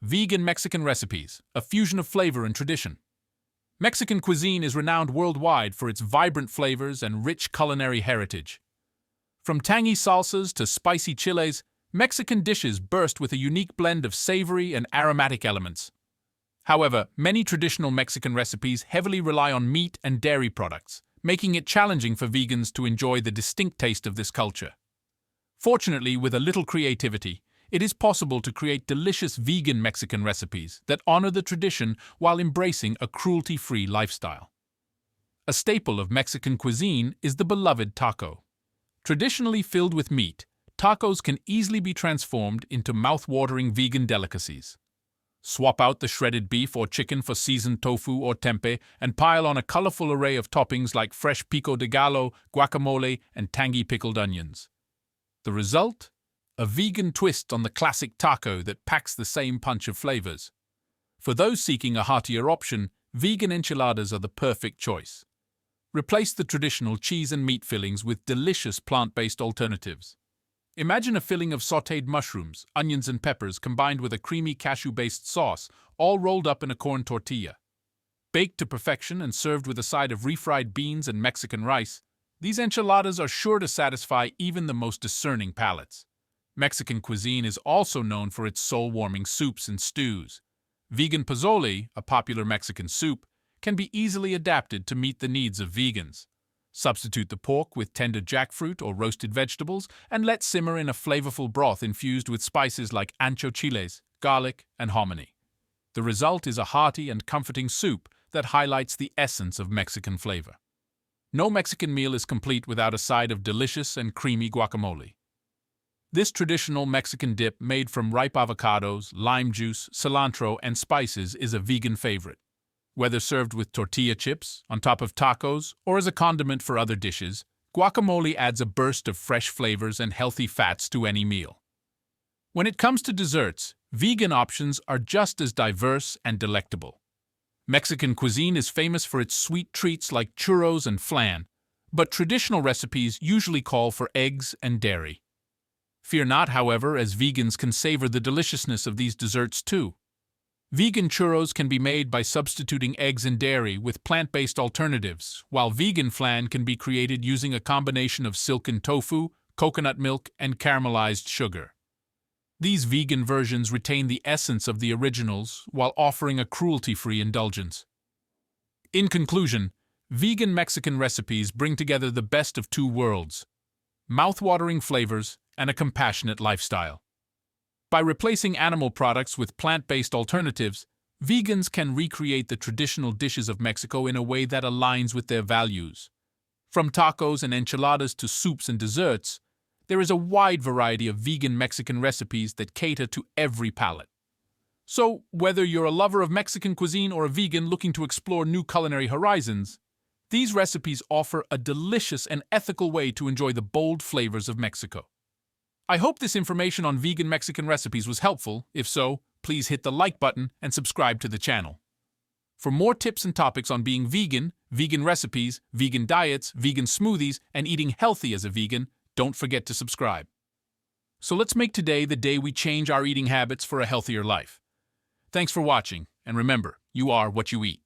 Vegan Mexican recipes, a fusion of flavor and tradition. Mexican cuisine is renowned worldwide for its vibrant flavors and rich culinary heritage. From tangy salsas to spicy chiles, Mexican dishes burst with a unique blend of savory and aromatic elements. However, many traditional Mexican recipes heavily rely on meat and dairy products, making it challenging for vegans to enjoy the distinct taste of this culture. Fortunately, with a little creativity, it is possible to create delicious vegan Mexican recipes that honor the tradition while embracing a cruelty-free lifestyle. A staple of Mexican cuisine is the beloved taco. Traditionally filled with meat, tacos can easily be transformed into mouth-watering vegan delicacies. Swap out the shredded beef or chicken for seasoned tofu or tempeh and pile on a colorful array of toppings like fresh pico de gallo, guacamole, and tangy pickled onions. The result? A vegan twist on the classic taco that packs the same punch of flavors. For those seeking a heartier option, vegan enchiladas are the perfect choice. Replace the traditional cheese and meat fillings with delicious plant-based alternatives. Imagine a filling of sautéed mushrooms, onions and peppers combined with a creamy cashew-based sauce, all rolled up in a corn tortilla. Baked to perfection and served with a side of refried beans and Mexican rice, these enchiladas are sure to satisfy even the most discerning palates. Mexican cuisine is also known for its soul-warming soups and stews. Vegan pozole, a popular Mexican soup, can be easily adapted to meet the needs of vegans. Substitute the pork with tender jackfruit or roasted vegetables and let simmer in a flavorful broth infused with spices like ancho chiles, garlic, and hominy. The result is a hearty and comforting soup that highlights the essence of Mexican flavor. No Mexican meal is complete without a side of delicious and creamy guacamole. This traditional Mexican dip made from ripe avocados, lime juice, cilantro, and spices is a vegan favorite. Whether served with tortilla chips, on top of tacos, or as a condiment for other dishes, guacamole adds a burst of fresh flavors and healthy fats to any meal. When it comes to desserts, vegan options are just as diverse and delectable. Mexican cuisine is famous for its sweet treats like churros and flan, but traditional recipes usually call for eggs and dairy. Fear not, however, as vegans can savor the deliciousness of these desserts too. Vegan churros can be made by substituting eggs and dairy with plant-based alternatives, while vegan flan can be created using a combination of silken tofu, coconut milk, and caramelized sugar. These vegan versions retain the essence of the originals while offering a cruelty-free indulgence. In conclusion, vegan Mexican recipes bring together the best of two worlds: mouth-watering flavors and a compassionate lifestyle. By replacing animal products with plant-based alternatives, vegans can recreate the traditional dishes of Mexico in a way that aligns with their values. From tacos and enchiladas to soups and desserts, there is a wide variety of vegan Mexican recipes that cater to every palate. So, whether you're a lover of Mexican cuisine or a vegan looking to explore new culinary horizons, these recipes offer a delicious and ethical way to enjoy the bold flavors of Mexico. I hope this information on vegan Mexican recipes was helpful. If so, please hit the like button and subscribe to the channel. For more tips and topics on being vegan, vegan recipes, vegan diets, vegan smoothies, and eating healthy as a vegan, don't forget to subscribe. So let's make today the day we change our eating habits for a healthier life. Thanks for watching, and remember, you are what you eat.